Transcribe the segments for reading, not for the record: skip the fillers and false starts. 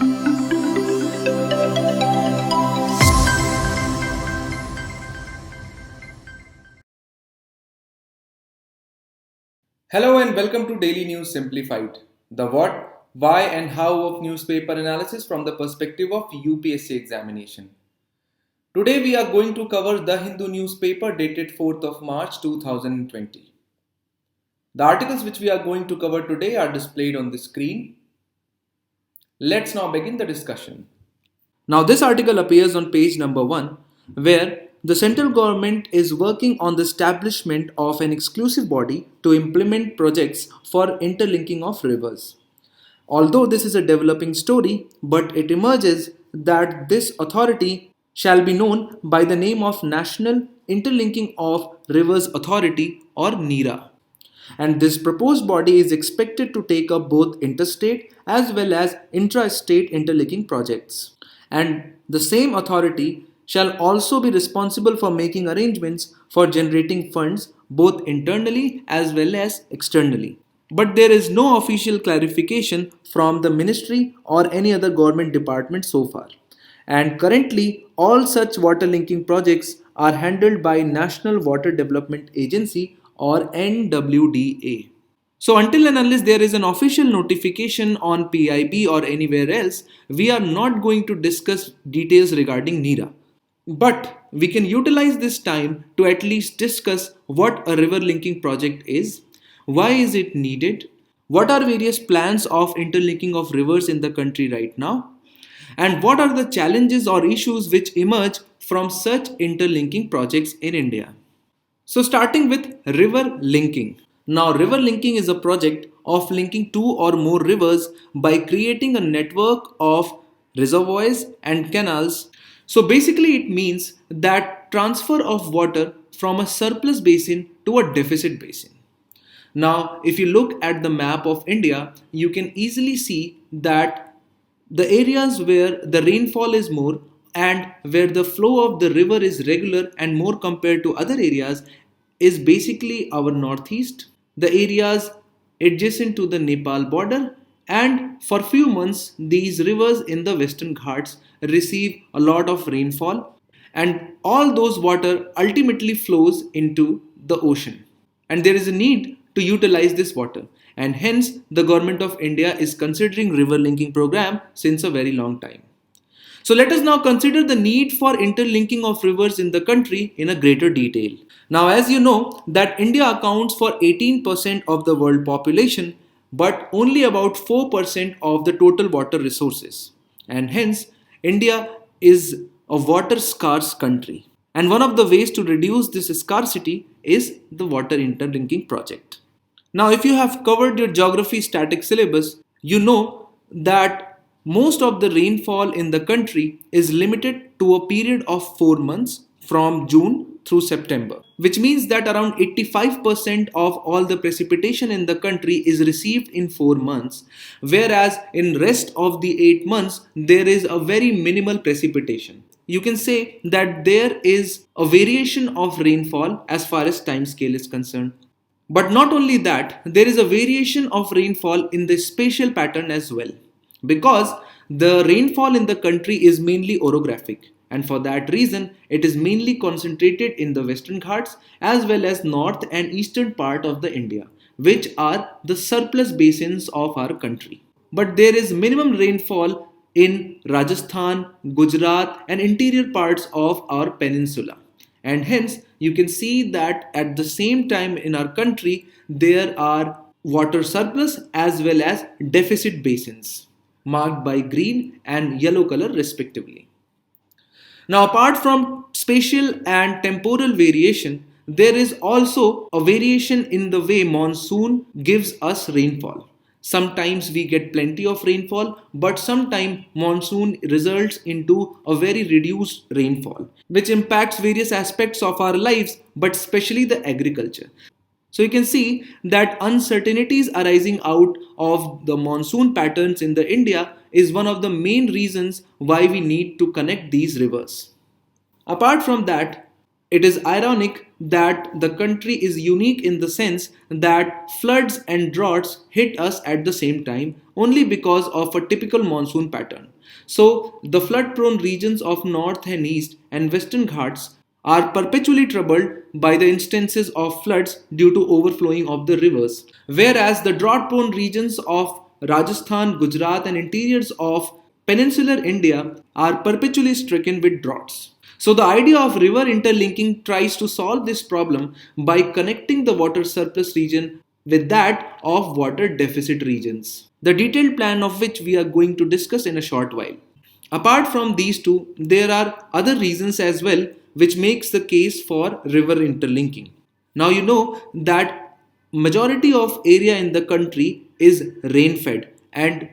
Hello and welcome to Daily News Simplified, the what, why and how of newspaper analysis from the perspective of UPSC examination. Today we are going to cover the Hindu newspaper dated 4th of March 2020. The articles which we are going to cover today are displayed on the screen. Let's now begin the discussion. Now this article appears on page number 1 where the central government is working on the establishment of an exclusive body to implement projects for interlinking of rivers. Although this is a developing story, but it emerges that this authority shall be known by the name of National Interlinking of Rivers Authority or NIRA. And this proposed body is expected to take up both interstate as well as intra-state interlinking projects. And the same authority shall also be responsible for making arrangements for generating funds both internally as well as externally. But there is no official clarification from the ministry or any other government department so far. And currently, all such water linking projects are handled by National Water Development Agency or NWDA. So until and unless there is an official notification on PIB or anywhere else, we are not going to discuss details regarding NIRA. But we can utilize this time to at least discuss what a river linking project is, why is it needed, what are various plans of interlinking of rivers in the country right now, and what are the challenges or issues which emerge from such interlinking projects in India. So starting with river linking. Now river linking is a project of linking two or more rivers by creating a network of reservoirs and canals. So basically it means that transfer of water from a surplus basin to a deficit basin. Now if you look at the map of India, you can easily see that the areas where the rainfall is more and where the flow of the river is regular and more compared to other areas is basically our northeast, the areas adjacent to the Nepal border, and for few months these rivers in the Western Ghats receive a lot of rainfall and all those water ultimately flows into the ocean. And there is a need to utilize this water, and hence the government of India is considering river linking program since a very long time. So let us now consider the need for interlinking of rivers in the country in a greater detail. Now as you know that India accounts for 18% of the world population but only about 4% of the total water resources, and hence India is a water scarce country. And one of the ways to reduce this scarcity is the water interlinking project. Now if you have covered your geography static syllabus, you know that most of the rainfall in the country is limited to a period of 4 months from June through September, which means that around 85% of all the precipitation in the country is received in 4 months, whereas in rest of the 8 months there is a very minimal precipitation. You can say that there is a variation of rainfall as far as time scale is concerned. But not only that, there is a variation of rainfall in the spatial pattern as well, because the rainfall in the country is mainly orographic, and for that reason it is mainly concentrated in the Western Ghats as well as north and eastern part of the India, which are the surplus basins of our country. But there is minimum rainfall in Rajasthan, Gujarat and interior parts of our peninsula. And hence you can see that at the same time in our country there are water surplus as well as deficit basins marked by green and yellow color respectively. Now apart from spatial and temporal variation, there is also a variation in the way monsoon gives us rainfall. Sometimes we get plenty of rainfall, but sometimes monsoon results into a very reduced rainfall, which impacts various aspects of our lives, but especially the agriculture. So you can see that uncertainties arising out of the monsoon patterns in the India is one of the main reasons why we need to connect these rivers. Apart from that, it is ironic that the country is unique in the sense that floods and droughts hit us at the same time only because of a typical monsoon pattern. So, the flood prone regions of north and east and western Ghats are perpetually troubled by the instances of floods due to overflowing of the rivers, whereas the drought prone regions of Rajasthan, Gujarat, and interiors of peninsular India are perpetually stricken with droughts. So, the idea of river interlinking tries to solve this problem by connecting the water surplus region with that of water deficit regions, the detailed plan of which we are going to discuss in a short while. Apart from these two, there are other reasons as well which makes the case for river interlinking. Now you know that majority of area in the country is rain fed and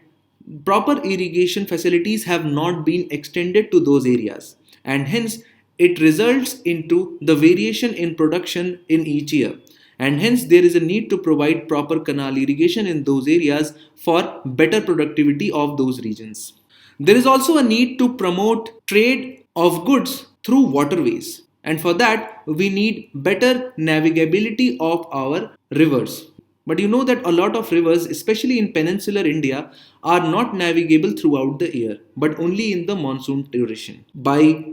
proper irrigation facilities have not been extended to those areas, and hence it results into the variation in production in each year, and hence there is a need to provide proper canal irrigation in those areas for better productivity of those regions. There is also a need to promote trade of goods through waterways, and for that we need better navigability of our rivers. But you know that a lot of rivers, especially in peninsular India, are not navigable throughout the year but only in the monsoon duration. By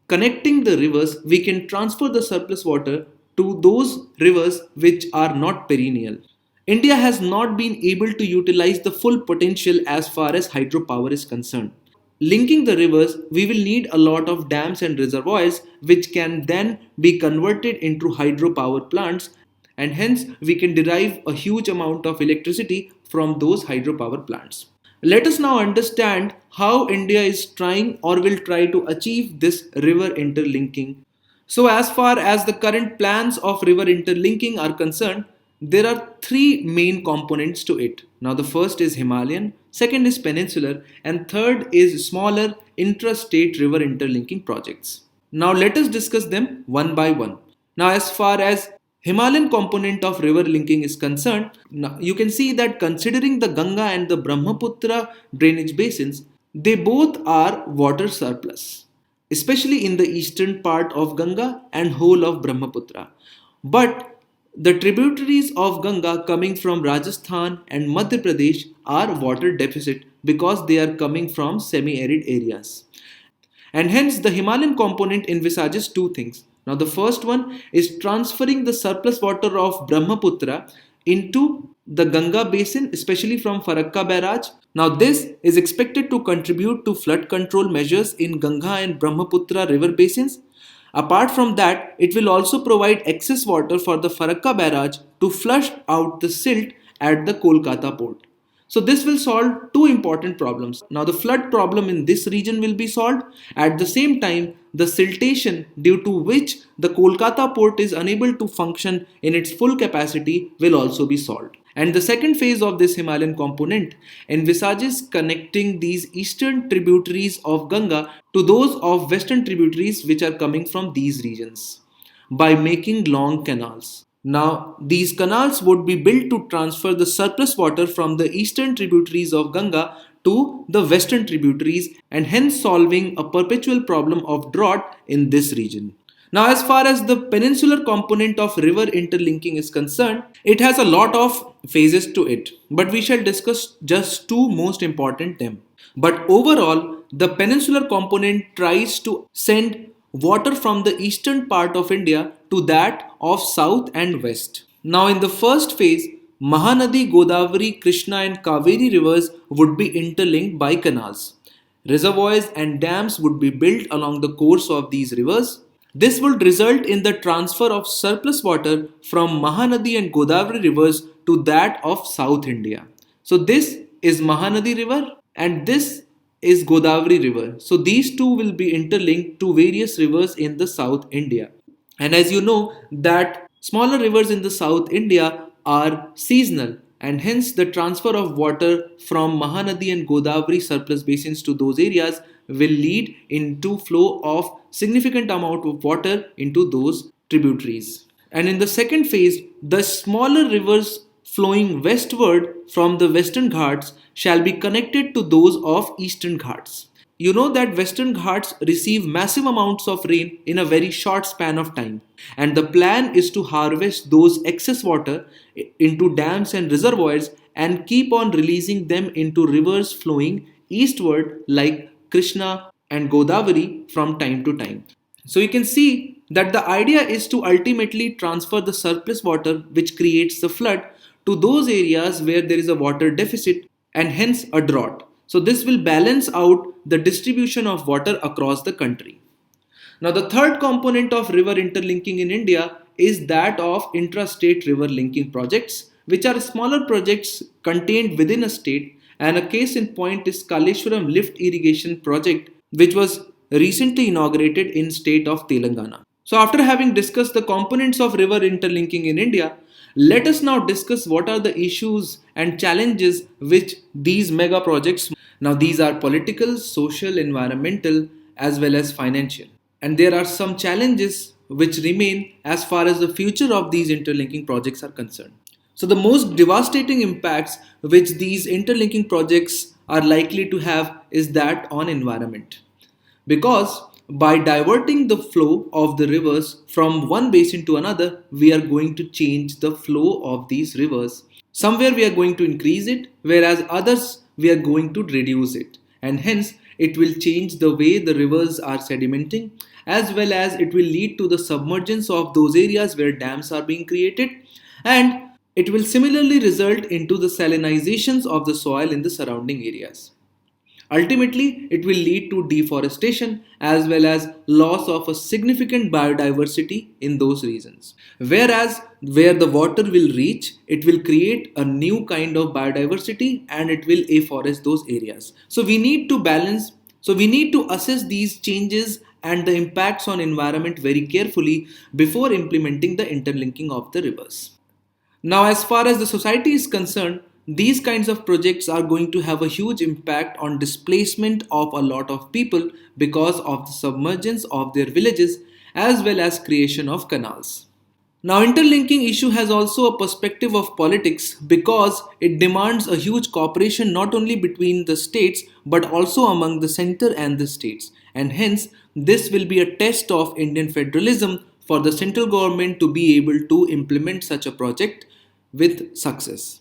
connecting the rivers, we can transfer the surplus water to those rivers which are not perennial. India has not been able to utilize the full potential as far as hydropower is concerned. Linking the rivers, we will need a lot of dams and reservoirs which can then be converted into hydropower plants, and hence we can derive a huge amount of electricity from those hydropower plants. Let us now understand how India is trying or will try to achieve this river interlinking. So, as far as the current plans of river interlinking are concerned, there are three main components to it. Now, the first is Himalayan, second is peninsular, and third is smaller intrastate river interlinking projects. Now, let us discuss them one by one. Now, as far as Himalayan component of river linking is concerned, now you can see that considering the Ganga and the Brahmaputra drainage basins, they both are water surplus, especially in the eastern part of Ganga and whole of Brahmaputra. But the tributaries of Ganga coming from Rajasthan and Madhya Pradesh are water deficit because they are coming from semi-arid areas. And hence the Himalayan component envisages two things. Now the first one is transferring the surplus water of Brahmaputra into the Ganga basin, especially from Farakka barrage. Now this is expected to contribute to flood control measures in Ganga and Brahmaputra river basins. Apart from that, it will also provide excess water for the Farakka barrage to flush out the silt at the Kolkata port. So this will solve two important problems. Now the flood problem in this region will be solved. At the same time, the siltation due to which the Kolkata port is unable to function in its full capacity will also be solved. And the second phase of this Himalayan component envisages connecting these eastern tributaries of Ganga to those of western tributaries which are coming from these regions by making long canals. Now, these canals would be built to transfer the surplus water from the eastern tributaries of Ganga to the western tributaries, and hence solving a perpetual problem of drought in this region. Now, as far as the peninsular component of river interlinking is concerned, it has a lot of phases to it, but we shall discuss just two most important them. But overall, the peninsular component tries to send water from the eastern part of India to that of south and west. Now in the first phase, Mahanadi, Godavari, Krishna and Kaveri rivers would be interlinked by canals. Reservoirs and dams would be built along the course of these rivers. This would result in the transfer of surplus water from Mahanadi and Godavari rivers to that of South India. So this is Mahanadi river and this is Godavari river. So these two will be interlinked to various rivers in the South India. And as you know that smaller rivers in the South India are seasonal, and hence the transfer of water from Mahanadi and Godavari surplus basins to those areas will lead into flow of significant amount of water into those tributaries. And in the second phase, the smaller rivers flowing westward from the western Ghats shall be connected to those of eastern Ghats. You know that Western Ghats receive massive amounts of rain in a very short span of time, and the plan is to harvest those excess water into dams and reservoirs and keep on releasing them into rivers flowing eastward like Krishna and Godavari from time to time. So you can see that the idea is to ultimately transfer the surplus water which creates the flood to those areas where there is a water deficit and hence a drought. So this will balance out the distribution of water across the country. Now, the third component of river interlinking in India is that of intrastate river linking projects, which are smaller projects contained within a state. And a case in point is Kaleshwaram Lift Irrigation Project, which was recently inaugurated in state of Telangana. So, after having discussed the components of river interlinking in India, let us now discuss what are the issues and challenges which these mega projects. Now, these are political, social, environmental, as well as financial. And there are some challenges which remain as far as the future of these interlinking projects are concerned. So, the most devastating impacts which these interlinking projects are likely to have is that on environment. Because by diverting the flow of the rivers from one basin to another, we are going to change the flow of these rivers. Somewhere we are going to increase it, whereas others we are going to reduce it. And hence, it will change the way the rivers are sedimenting, as well as it will lead to the submergence of those areas where dams are being created, and it will similarly result into the salinizations of the soil in the surrounding areas. Ultimately, it will lead to deforestation as well as loss of a significant biodiversity in those regions. Whereas, where the water will reach, it will create a new kind of biodiversity and it will afforest those areas. So, we need to balance, so we need to assess these changes and the impacts on environment very carefully before implementing the interlinking of the rivers. Now, as far as the society is concerned, these kinds of projects are going to have a huge impact on displacement of a lot of people because of the submergence of their villages as well as creation of canals. Now, interlinking issue has also a perspective of politics because it demands a huge cooperation not only between the states but also among the center and the states. And hence, this will be a test of Indian federalism for the central government to be able to implement such a project with success.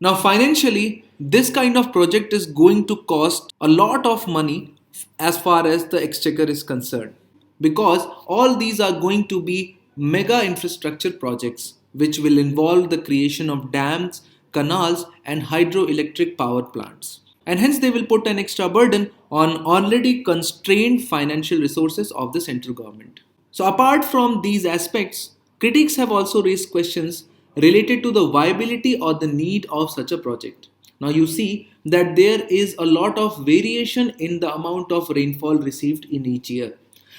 Now, financially, this kind of project is going to cost a lot of money as far as the exchequer is concerned because all these are going to be mega infrastructure projects which will involve the creation of dams, canals, and hydroelectric power plants. And hence, they will put an extra burden on already constrained financial resources of the central government. So, apart from these aspects, critics have also raised questions related to the viability or the need of such a project. Now, you see that there is a lot of variation in the amount of rainfall received in each year,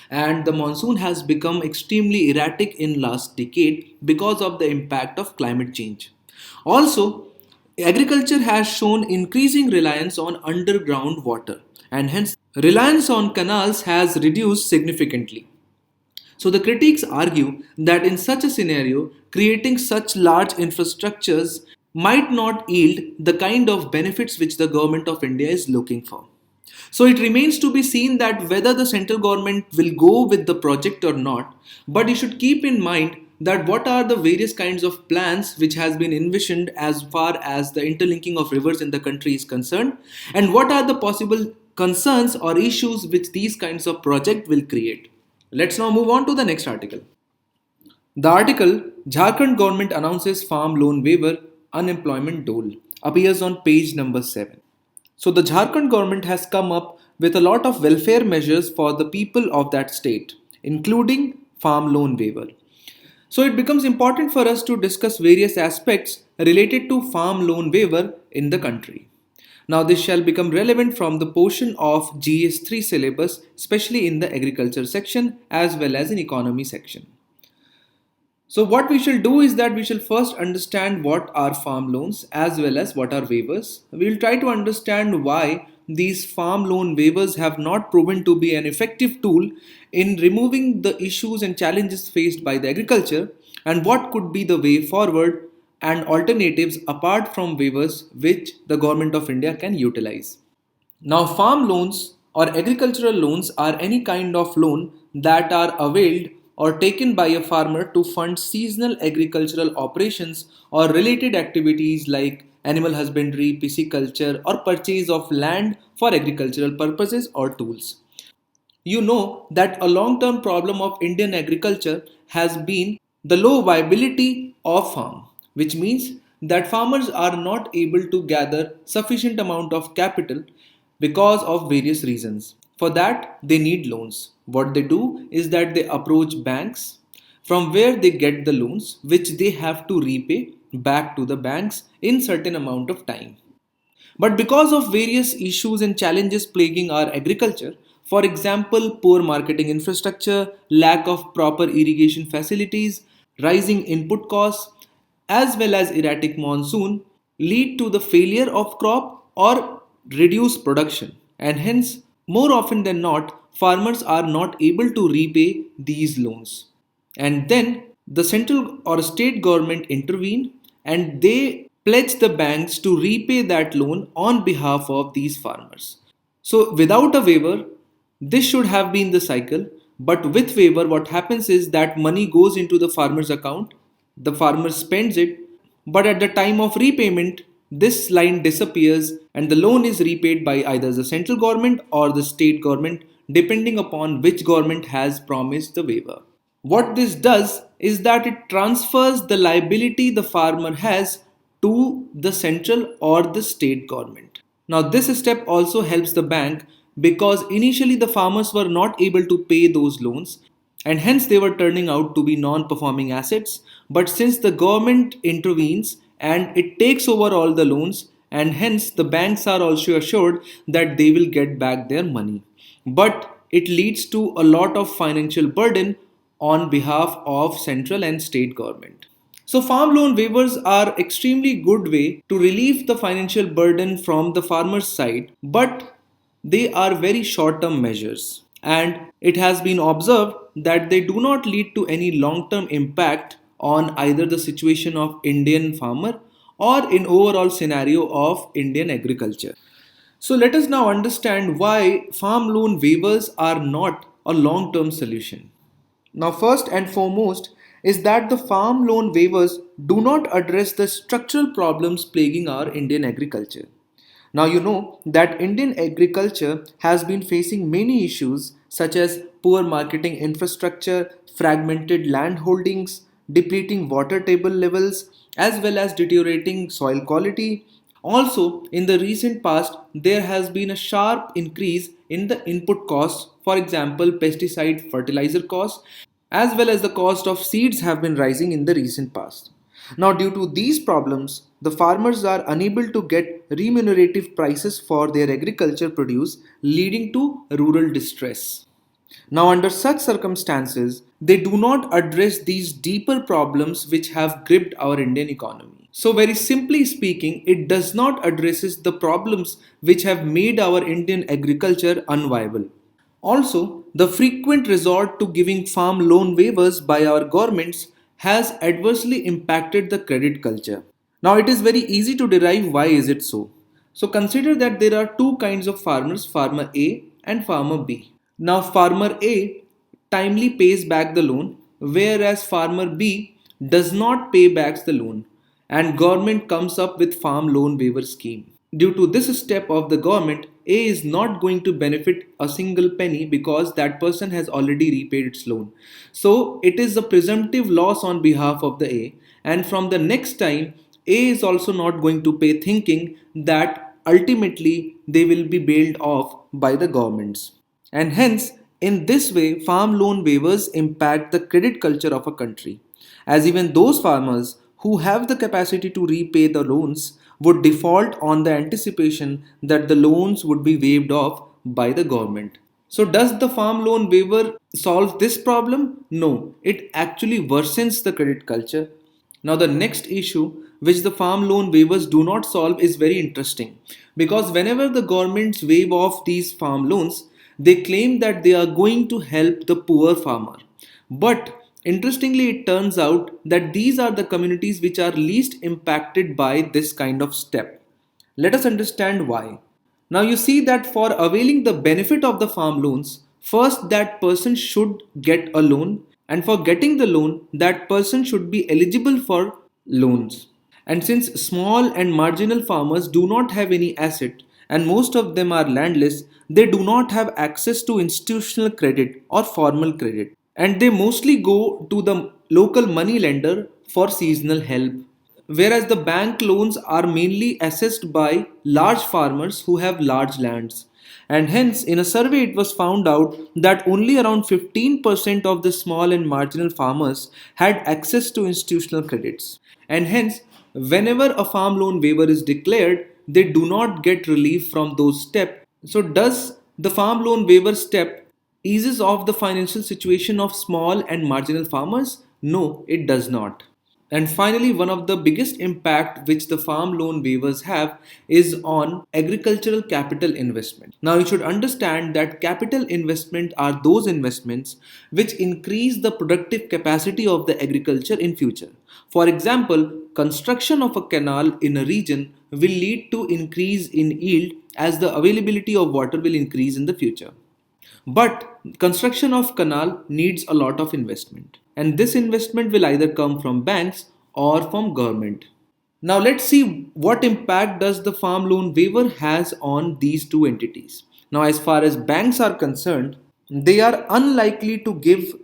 and the monsoon has become extremely erratic in last decade because of the impact of climate change. Also, agriculture has shown increasing reliance on underground water, and hence reliance on canals has reduced significantly. So the critics argue that in such a scenario, creating such large infrastructures might not yield the kind of benefits which the government of India is looking for. So it remains to be seen that whether the central government will go with the project or not, but you should keep in mind that what are the various kinds of plans which has been envisioned as far as the interlinking of rivers in the country is concerned, and what are the possible concerns or issues which these kinds of project will create. Let's now move on to the next article. The article Jharkhand government announces farm loan waiver unemployment dole appears on page number 7. So the Jharkhand government has come up with a lot of welfare measures for the people of that state, including farm loan waiver. So it becomes important for us to discuss various aspects related to farm loan waiver in the country. Now this shall become relevant from the portion of GS3 syllabus, especially in the agriculture section as well as in economy section. So what we shall do is that we shall first understand what are farm loans as well as what are waivers. We will try to understand why these farm loan waivers have not proven to be an effective tool in removing the issues and challenges faced by the agriculture, and what could be the way forward and alternatives apart from waivers which the government of India can utilize. Now, farm loans or agricultural loans are any kind of loan that are availed or taken by a farmer to fund seasonal agricultural operations or related activities like animal husbandry, pisciculture, or purchase of land for agricultural purposes or tools. You know that a long term problem of Indian agriculture has been the low viability of farm, which means that farmers are not able to gather sufficient amount of capital because of various reasons. For that, they need loans. What they do is that they approach banks from where they get the loans, which they have to repay back to the banks in certain amount of time. But because of various issues and challenges plaguing our agriculture, for example, poor marketing infrastructure, lack of proper irrigation facilities, rising input costs, as well as erratic monsoon, lead to the failure of crop or reduced production. And hence, more often than not, farmers are not able to repay these loans. And then the central or state government intervene and they pledge the banks to repay that loan on behalf of these farmers. So without a waiver, this should have been the cycle, but with waiver what happens is that money goes into the farmer's account, the farmer spends it, but at the time of repayment this line disappears and the loan is repaid by either the central government or the state government depending upon which government has promised the waiver. What this does is that it transfers the liability the farmer has to the central or the state government. Now, this step also helps the bank because initially the farmers were not able to pay those loans and hence they were turning out to be non performing assets. But since the government intervenes and it takes over all the loans, and hence the banks are also assured that they will get back their money. But it leads to a lot of financial burden on behalf of central and state government. So farm loan waivers are extremely good way to relieve the financial burden from the farmer's side, but they are very short term measures and it has been observed that they do not lead to any long term impact on either the situation of Indian farmer or in overall scenario of Indian agriculture. So let us now understand why farm loan waivers are not a long term solution. Now, first and foremost is that the farm loan waivers do not address the structural problems plaguing our Indian agriculture. Now, you know that Indian agriculture has been facing many issues such as poor marketing infrastructure, fragmented land holdings, depleting water table levels, as well as deteriorating soil quality. Also, in the recent past, there has been a sharp increase in the input costs, for example, pesticide fertilizer costs, as well as the cost of seeds have been rising in the recent past. Now, due to these problems, the farmers are unable to get remunerative prices for their agriculture produce, leading to rural distress. Now, under such circumstances, they do not address these deeper problems which have gripped our Indian economy. So, very simply speaking, it does not addresses the problems which have made our Indian agriculture unviable. Also, the frequent resort to giving farm loan waivers by our governments has adversely impacted the credit culture. Now, it is very easy to derive why is it so. So, consider that there are two kinds of farmers, farmer A and farmer B. Now, farmer A timely pays back the loan, whereas farmer B does not pay back the loan, and government comes up with farm loan waiver scheme. Due to this step of the government, A is not going to benefit a single penny because that person has already repaid its loan. So it is a presumptive loss on behalf of the A, and from the next time, A is also not going to pay, thinking that ultimately they will be bailed off by the governments. And hence, in this way, farm loan waivers impact the credit culture of a country, as even those farmers who have the capacity to repay the loans would default on the anticipation that the loans would be waived off by the government. So, does the farm loan waiver solve this problem? No, it actually worsens the credit culture. Now, the next issue which the farm loan waivers do not solve is very interesting because whenever the governments waive off these farm loans, they claim that they are going to help the poor farmer. But interestingly, it turns out that these are the communities which are least impacted by this kind of step. Let us understand why. Now you see that for availing the benefit of the farm loans, first that person should get a loan, and for getting the loan, that person should be eligible for loans. And since small and marginal farmers do not have any asset and most of them are landless, they do not have access to institutional credit or formal credit. And they mostly go to the local money lender for seasonal help. Whereas the bank loans are mainly assessed by large farmers who have large lands. And hence, in a survey, it was found out that only around 15% of the small and marginal farmers had access to institutional credits. And hence, whenever a farm loan waiver is declared, they do not get relief from those steps. So, does the farm loan waiver step eases off the financial situation of small and marginal farmers? No, it does not. And finally, one of the biggest impact which the farm loan waivers have is on agricultural capital investment. Now you should understand that capital investment are those investments which increase the productive capacity of the agriculture in future. For example, construction of a canal in a region will lead to increase in yield as the availability of water will increase in the future. But construction of canal needs a lot of investment, and this investment will either come from banks or from government. Now let's see what impact does the farm loan waiver has on these two entities. Now as far as banks are concerned, they are unlikely to give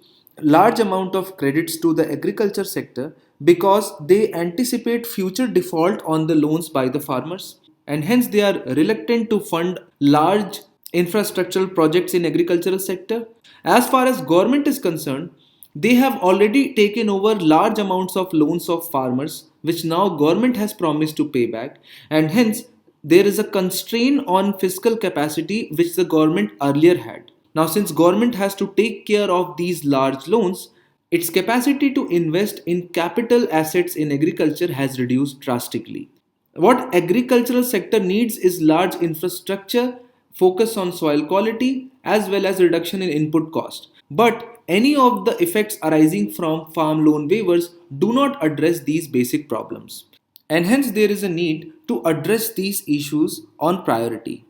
large amount of credits to the agriculture sector because they anticipate future default on the loans by the farmers, and hence they are reluctant to fund large infrastructural projects in agricultural sector. As far as government is concerned, they have already taken over large amounts of loans of farmers which now government has promised to pay back, and hence there is a constraint on fiscal capacity which the government earlier had. Now since government has to take care of these large loans, its capacity to invest in capital assets in agriculture has reduced drastically. What agricultural sector needs is large infrastructure, focus on soil quality as well as reduction in input cost. But any of the effects arising from farm loan waivers do not address these basic problems. And hence there is a need to address these issues on priority.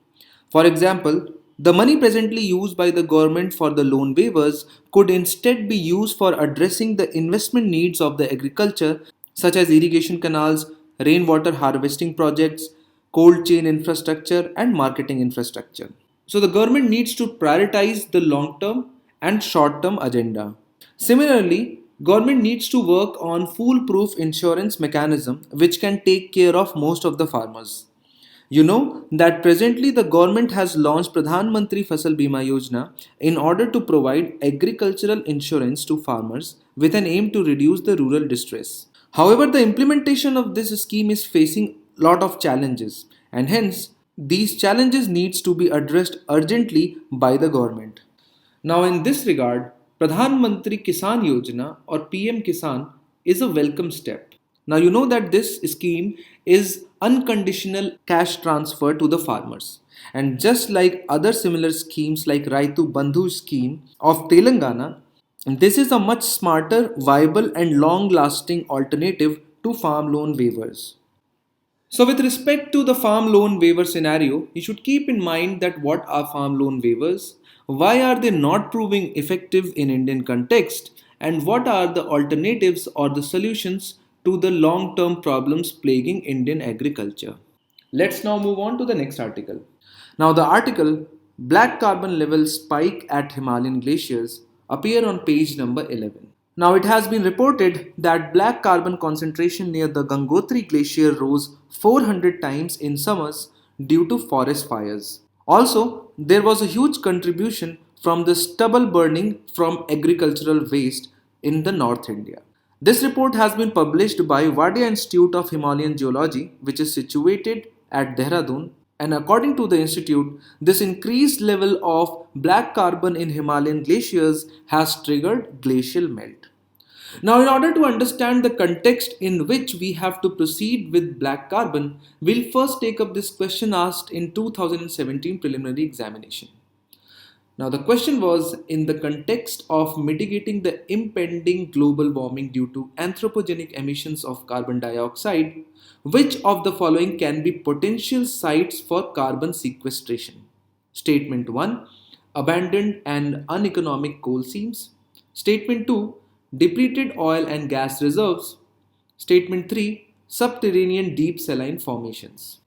For example, the money presently used by the government for the loan waivers could instead be used for addressing the investment needs of the agriculture, such as irrigation canals, rainwater harvesting projects, cold chain infrastructure, and marketing infrastructure. So the government needs to prioritize the long term and short term agenda. Similarly, government needs to work on foolproof insurance mechanism which can take care of most of the farmers. You know that presently the government has launched Pradhan Mantri Fasal Bima Yojana in order to provide agricultural insurance to farmers with an aim to reduce the rural distress. However, the implementation of this scheme is facing lot of challenges, and hence these challenges needs to be addressed urgently by the government. Now in this regard, Pradhan Mantri Kisan Yojana or PM Kisan is a welcome step. Now you know that this scheme is unconditional cash transfer to the farmers. And just like other similar schemes like Raitu Bandhu scheme of Telangana, this is a much smarter, viable and long-lasting alternative to farm loan waivers. So with respect to the farm loan waiver scenario, you should keep in mind that what are farm loan waivers, why are they not proving effective in Indian context, and what are the alternatives or the solutions to the long-term problems plaguing Indian agriculture. Let's now move on to the next article. Now the article Black Carbon Levels Spike at Himalayan Glaciers appear on page number 11. Now it has been reported that black carbon concentration near the Gangotri glacier rose 400 times in summers due to forest fires. Also, there was a huge contribution from the stubble burning from agricultural waste in the North India. This report has been published by Wadia Institute of Himalayan Geology, which is situated at Dehradun, and according to the institute, this increased level of black carbon in Himalayan glaciers has triggered glacial melt. Now, in order to understand the context in which we have to proceed with black carbon, we'll first take up this question asked in 2017 preliminary examination. Now, the question was in the context of mitigating the impending global warming due to anthropogenic emissions of carbon dioxide, which of the following can be potential sites for carbon sequestration? Statement 1, abandoned and uneconomic coal seams. Statement 2, depleted oil and gas reserves. Statement 3, subterranean deep saline formations.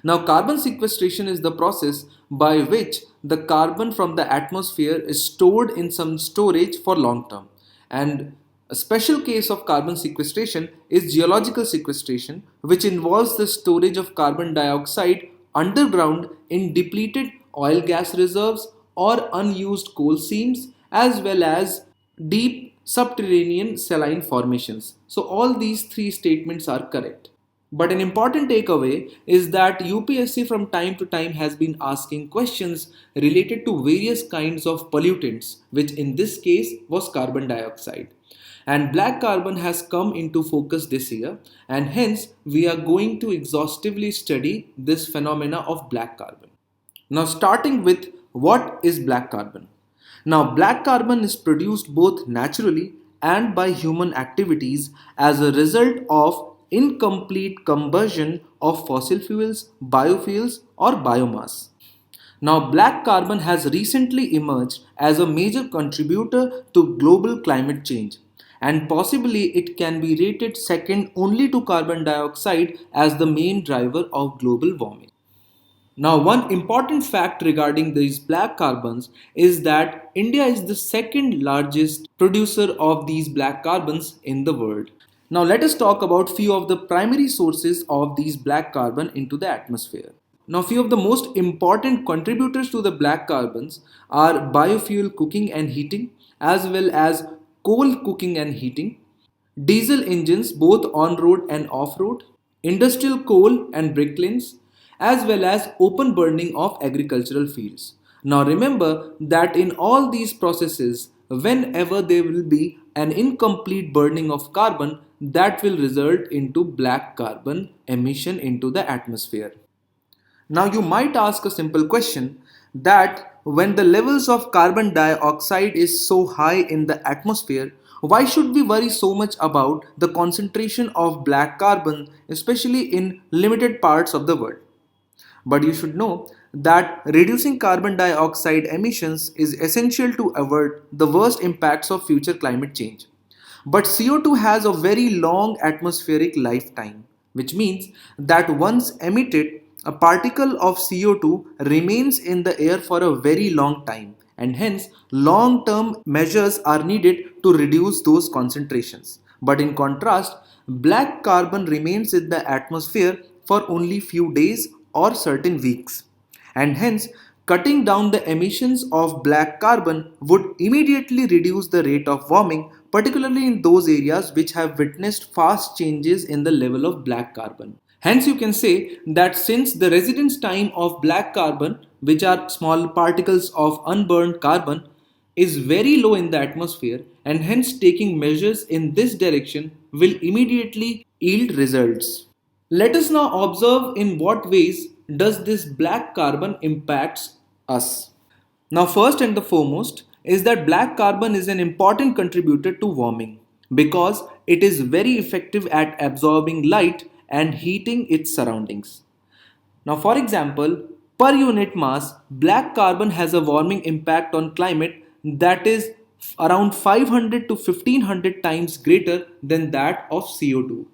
Now, carbon sequestration is the process by which the carbon from the atmosphere is stored in some storage for long term. And a special case of carbon sequestration is geological sequestration, which involves the storage of carbon dioxide underground in depleted oil gas reserves or unused coal seams, as well as deep subterranean saline formations. So, all these three statements are correct. But an important takeaway is that UPSC from time to time has been asking questions related to various kinds of pollutants, which in this case was carbon dioxide. And black carbon has come into focus this year, and hence we are going to exhaustively study this phenomena of black carbon. Now, starting with what is black carbon? Now, black carbon is produced both naturally and by human activities as a result of incomplete combustion of fossil fuels, biofuels, or biomass. Now, black carbon has recently emerged as a major contributor to global climate change, and possibly it can be rated second only to carbon dioxide as the main driver of global warming. Now, one important fact regarding these black carbons is that India is the second largest producer of these black carbons in the world. Now, let us talk about few of the primary sources of these black carbon into the atmosphere. Now, few of the most important contributors to the black carbons are biofuel cooking and heating, as well as coal cooking and heating, diesel engines both on road and off road, industrial coal and brick kilns, as well as open burning of agricultural fields. Now remember that in all these processes, whenever there will be an incomplete burning of carbon, that will result into black carbon emission into the atmosphere. Now you might ask a simple question that when the levels of carbon dioxide is so high in the atmosphere, why should we worry so much about the concentration of black carbon, especially in limited parts of the world? But you should know that reducing carbon dioxide emissions is essential to avoid the worst impacts of future climate change. But CO2 has a very long atmospheric lifetime, which means that once emitted, a particle of CO2 remains in the air for a very long time, and hence long term measures are needed to reduce those concentrations. But in contrast, black carbon remains in the atmosphere for only few days or certain weeks, and hence cutting down the emissions of black carbon would immediately reduce the rate of warming, particularly in those areas which have witnessed fast changes in the level of black carbon. Hence, you can say that since the residence time of black carbon, which are small particles of unburned carbon, is very low in the atmosphere, and hence taking measures in this direction will immediately yield results. Let us now observe in what ways does this black carbon impacts us. Now, first and the foremost is that black carbon is an important contributor to warming because it is very effective at absorbing light and heating its surroundings. Now, for example, per unit mass, black carbon has a warming impact on climate that is around 500 to 1500 times greater than that of CO2.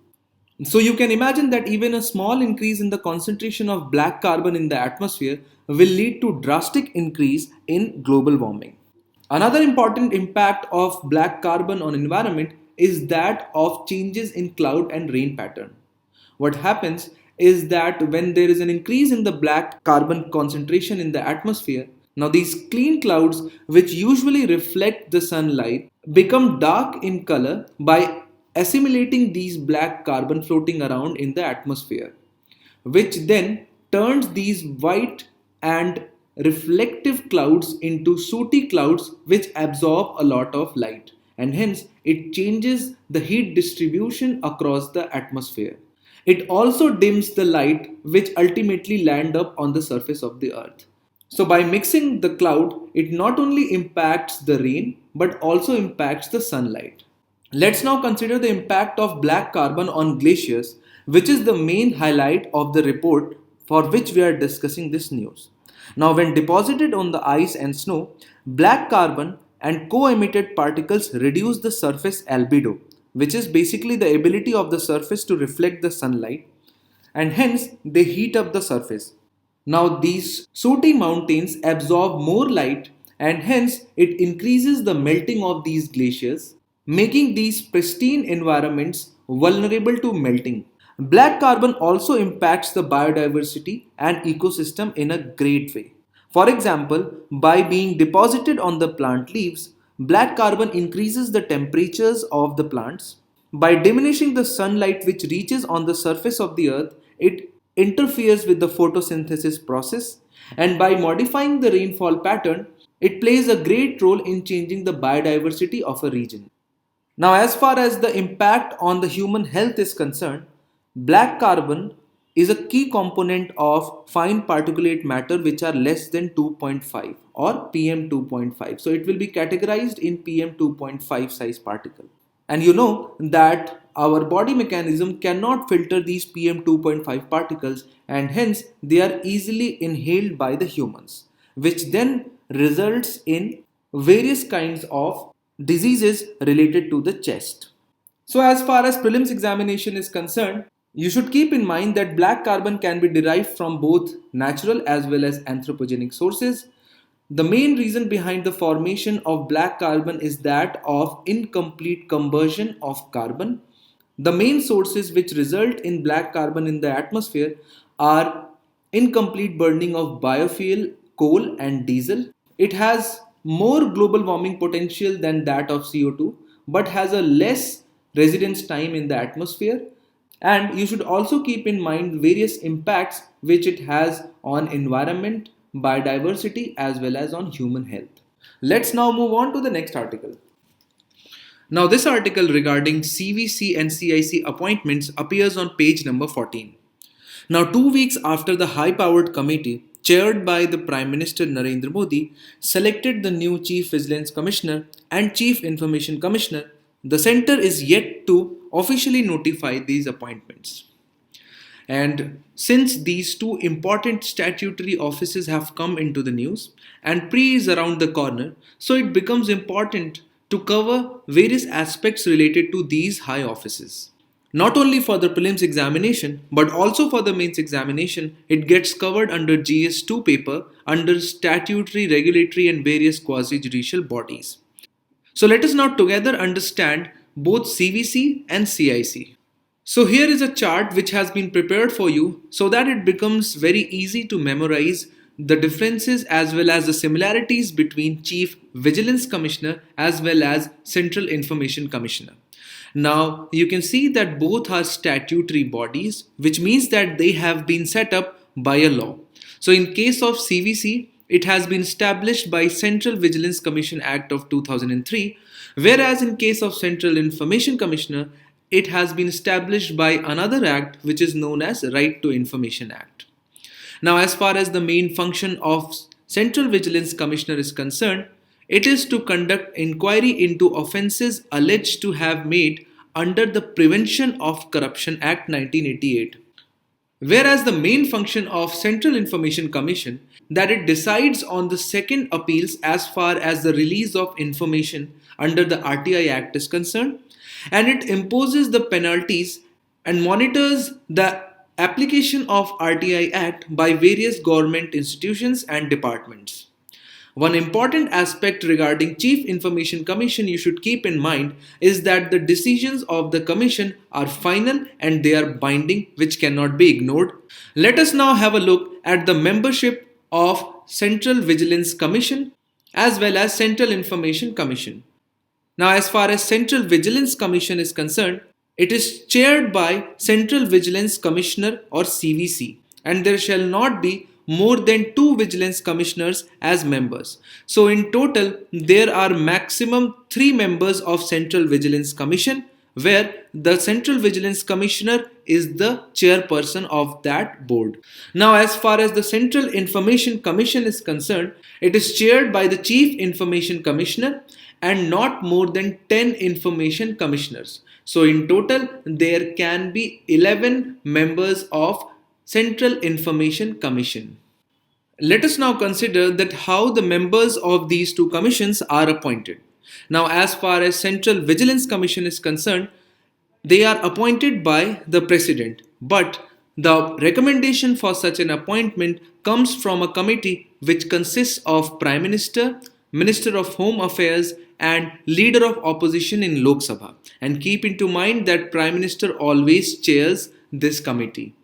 So you can imagine that even a small increase in the concentration of black carbon in the atmosphere will lead to drastic increase in global warming. Another important impact of black carbon on environment is that of changes in cloud and rain pattern. What happens is that when there is an increase in the black carbon concentration in the atmosphere, now these clean clouds which usually reflect the sunlight become dark in color by assimilating these black carbon floating around in the atmosphere, which then turns these white and reflective clouds into sooty clouds which absorb a lot of light, and hence it changes the heat distribution across the atmosphere. It also dims the light which ultimately land up on the surface of the earth. So by mixing the cloud, it not only impacts the rain but also impacts the sunlight. Let's now consider the impact of black carbon on glaciers, which is the main highlight of the report for which we are discussing this news. Now, when deposited on the ice and snow, black carbon and co-emitted particles reduce the surface albedo, which is basically the ability of the surface to reflect the sunlight, and hence they heat up the surface. Now, these sooty mountains absorb more light and hence it increases the melting of these glaciers, making these pristine environments vulnerable to melting. Black carbon also impacts the biodiversity and ecosystem in a great way. For example, by being deposited on the plant leaves, black carbon increases the temperatures of the plants. By diminishing the sunlight which reaches on the surface of the earth, it interferes with the photosynthesis process, and by modifying the rainfall pattern, it plays a great role in changing the biodiversity of a region. Now, as far as the impact on the human health is concerned, black carbon is a key component of fine particulate matter which are less than 2.5 or PM 2.5. So it will be categorized in PM 2.5 size particle. And you know that our body mechanism cannot filter these PM 2.5 particles, and hence they are easily inhaled by the humans, which then results in various kinds of diseases related to the chest. So as far as prelims examination is concerned, you should keep in mind that black carbon can be derived from both natural as well as anthropogenic sources. The main reason behind the formation of black carbon is that of incomplete combustion of carbon. The main sources which result in black carbon in the atmosphere are incomplete burning of biofuel, coal and diesel. It has more global warming potential than that of CO2 but has a less residence time in the atmosphere. And you should also keep in mind various impacts which it has on environment, biodiversity as well as on human health. Let's now move on to the next article. Now this article regarding CVC and CIC appointments appears on page number 14. Now 2 weeks after the high-powered committee chaired by the Prime Minister Narendra Modi selected the new Chief Vigilance Commissioner and Chief Information Commissioner, the centre is yet to officially notify these appointments. And since these two important statutory offices have come into the news and pre is around the corner, so it becomes important to cover various aspects related to these high offices. Not only for the prelims examination but also for the mains examination, it gets covered under GS2 paper under statutory, regulatory and various quasi-judicial bodies. So let us now together understand both CVC and CIC. So here is a chart which has been prepared for you so that it becomes very easy to memorize the differences as well as the similarities between Chief Vigilance Commissioner as well as Central Information Commissioner. Now you can see that both are statutory bodies, which means that they have been set up by a law. So in case of CVC, it has been established by Central Vigilance Commission Act of 2003, whereas in case of Central Information Commissioner, it has been established by another act which is known as Right to Information Act. Now as far as the main function of Central Vigilance Commissioner is concerned, it is to conduct inquiry into offences alleged to have made under the Prevention of Corruption Act 1988. Whereas the main function of Central Information Commission that it decides on the second appeals as far as the release of information under the RTI Act is concerned, and it imposes the penalties and monitors the application of RTI Act by various government institutions and departments. One important aspect regarding Chief Information Commission you should keep in mind is that the decisions of the Commission are final and they are binding, which cannot be ignored. Let us now have a look at the membership of Central Vigilance Commission as well as Central Information Commission. Now as far as Central Vigilance Commission is concerned, it is chaired by Central Vigilance Commissioner or CVC, and there shall not be more than 2 vigilance commissioners as members. So in total, there are maximum 3 members of Central Vigilance Commission where the Central Vigilance Commissioner is the chairperson of that board. Now, as far as the Central Information Commission is concerned, it is chaired by the Chief Information Commissioner and not more than 10 information commissioners. So in total, there can be 11 members of Central Information Commission. Let us now consider that how the members of these two commissions are appointed. Now, as far as Central Vigilance Commission is concerned, they are appointed by the President, but the recommendation for such an appointment comes from a committee which consists of Prime Minister, Minister of Home Affairs, and Leader of Opposition in Lok Sabha. And keep into mind that Prime Minister always chairs this committee.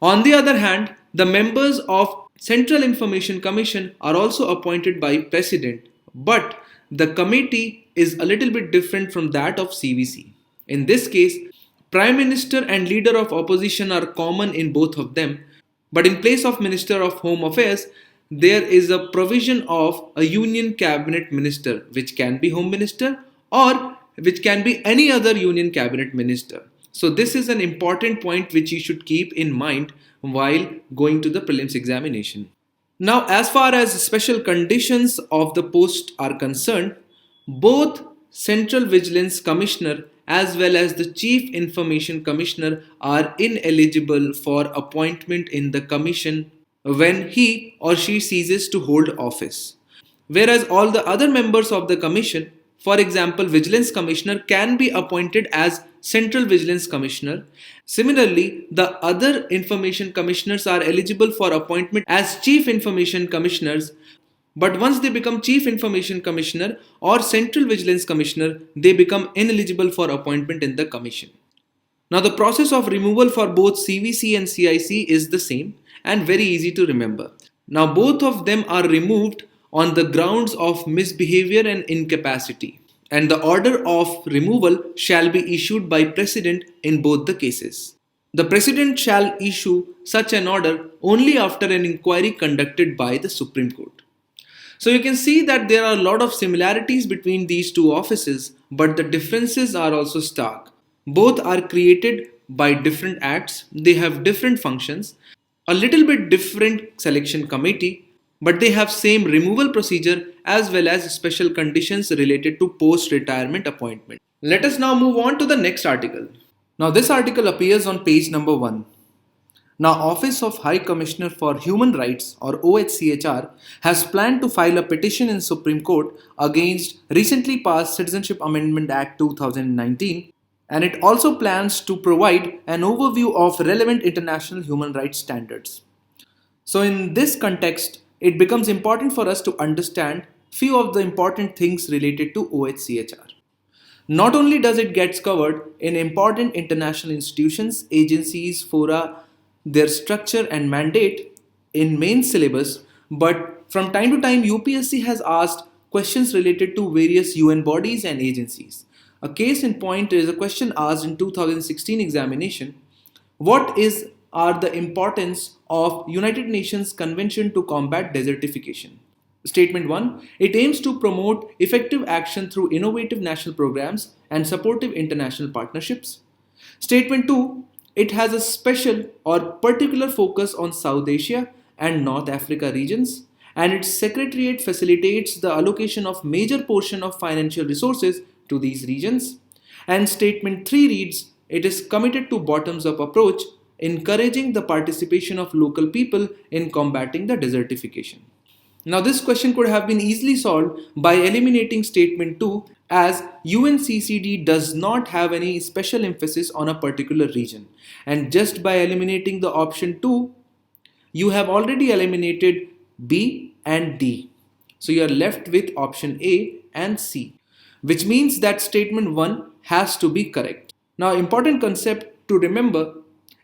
On the other hand, the members of Central Information Commission are also appointed by President, but the committee is a little bit different from that of CVC. In this case, Prime Minister and Leader of Opposition are common in both of them, but in place of Minister of Home Affairs, there is a provision of a Union Cabinet Minister, which can be Home Minister or which can be any other Union Cabinet Minister. So this is an important point which you should keep in mind while going to the prelims examination. Now, as far as special conditions of the post are concerned, both Central Vigilance Commissioner as well as the Chief Information Commissioner are ineligible for appointment in the commission when he or she ceases to hold office. Whereas all the other members of the commission, for example, Vigilance Commissioner can be appointed as Central Vigilance Commissioner. Similarly, the other Information Commissioners are eligible for appointment as Chief Information Commissioners, but once they become Chief Information Commissioner or Central Vigilance Commissioner, they become ineligible for appointment in the commission. Now, the process of removal for both CVC and CIC is the same and very easy to remember. Now, both of them are removed on the grounds of misbehavior and incapacity, and the order of removal shall be issued by President in both the cases. The President shall issue such an order only after an inquiry conducted by the Supreme Court. So you can see that there are a lot of similarities between these two offices, but the differences are also stark. Both are created by different acts, they have different functions, a little bit different selection committee, but they have same removal procedure as well as special conditions related to post-retirement appointment. Let us now move on to the next article. Now this article appears on page number 1. Now, Office of High Commissioner for Human Rights or OHCHR has planned to file a petition in Supreme Court against recently passed Citizenship Amendment Act 2019, and it also plans to provide an overview of relevant international human rights standards. So in this context, it becomes important for us to understand few of the important things related to OHCHR. Not only does it get covered in important international institutions, agencies, fora, their structure and mandate in main syllabus, but from time to time UPSC has asked questions related to various UN bodies and agencies. A case in point is a question asked in 2016 examination: what are the importance of United Nations Convention to Combat Desertification? Statement 1. It aims to promote effective action through innovative national programs and supportive international partnerships. Statement 2. It has a special or particular focus on South Asia and North Africa regions, and its secretariat facilitates the allocation of major portion of financial resources to these regions. And statement 3 reads, it is committed to bottoms-up approach, encouraging the participation of local people in combating the desertification. Now this question could have been easily solved by eliminating statement 2, as UNCCD does not have any special emphasis on a particular region, and just by eliminating the option 2, you have already eliminated B and D. So you are left with option A and C, which means that statement 1 has to be correct. Now, important concept to remember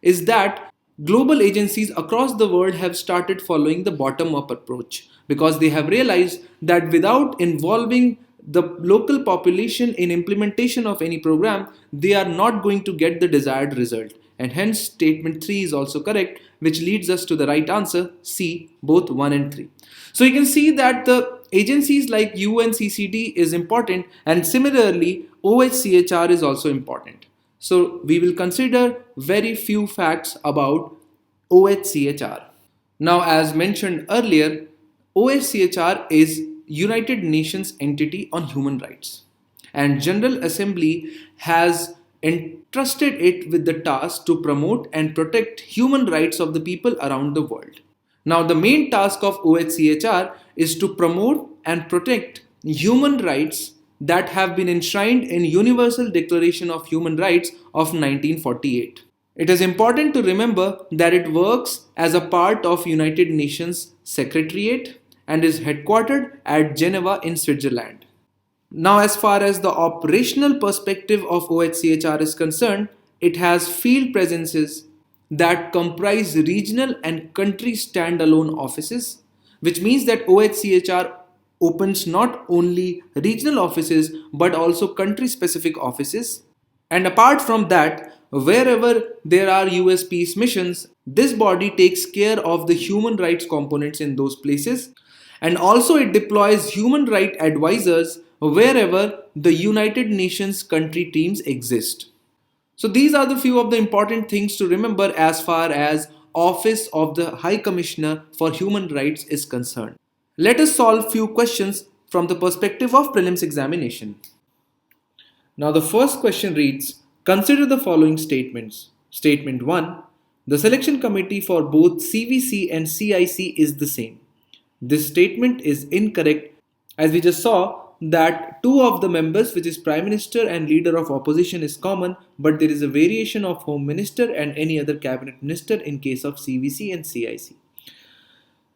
is that global agencies across the world have started following the bottom-up approach because they have realized that without involving the local population in implementation of any program, they are not going to get the desired result. And hence statement 3 is also correct, which leads us to the right answer, C, both 1 and 3. So you can see that the agencies like UNCCD is important, and similarly OHCHR is also important. So we will consider very few facts about OHCHR. Now, as mentioned earlier, OHCHR is United Nations entity on human rights, and General Assembly has entrusted it with the task to promote and protect human rights of the people around the world. Now, the main task of OHCHR is to promote and protect human rights that have been enshrined in Universal Declaration of Human Rights of 1948. It is important to remember that it works as a part of United Nations Secretariat and is headquartered at Geneva in Switzerland. Now, as far as the operational perspective of OHCHR is concerned, it has field presences that comprise regional and country standalone offices, which means that OHCHR opens not only regional offices but also country specific offices. And apart from that, wherever there are US peace missions, this body takes care of the human rights components in those places, and also it deploys human rights advisors wherever the United Nations country teams exist. So these are the few of the important things to remember as far as Office of the High Commissioner for Human Rights is concerned. Let us solve few questions from the perspective of prelims examination. Now the first question reads, consider the following statements. Statement 1. The selection committee for both CVC and CIC is the same. This statement is incorrect, as we just saw that two of the members, which is Prime Minister and Leader of Opposition, is common, but there is a variation of Home Minister and any other Cabinet Minister in case of CVC and CIC.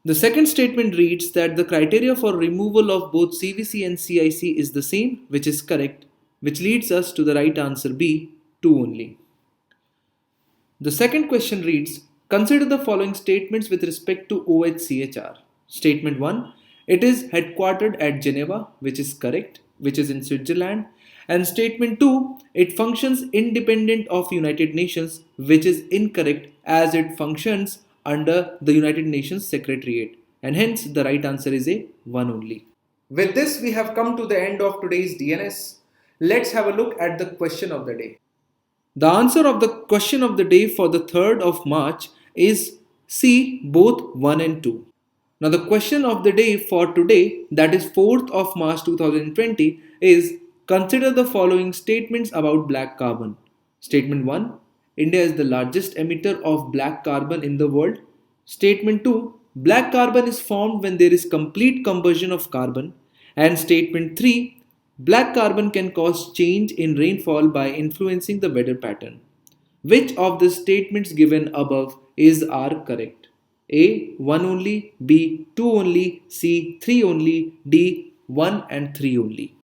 The second statement reads that the criteria for removal of both CVC and CIC is the same, which is correct, which leads us to the right answer B, 2 only. The second question reads, consider the following statements with respect to OHCHR. Statement 1, it is headquartered at Geneva, which is correct, which is in Switzerland. And statement 2, it functions independent of United Nations, which is incorrect as it functions under the United Nations Secretariat. And hence the right answer is a 1 only. With this, we have come to the end of today's DNS. Let's have a look at the question of the day. The answer of the question of the day for the 3rd of March is C, both 1 and 2. Now the question of the day for today, that is 4th of March 2020, is consider the following statements about black carbon. Statement 1, India is the largest emitter of black carbon in the world. Statement 2, black carbon is formed when there is complete combustion of carbon. And statement 3, black carbon can cause change in rainfall by influencing the weather pattern. Which of the statements given above are correct? A, 1 only, B, 2 only, C, 3 only, D, 1 and 3 only.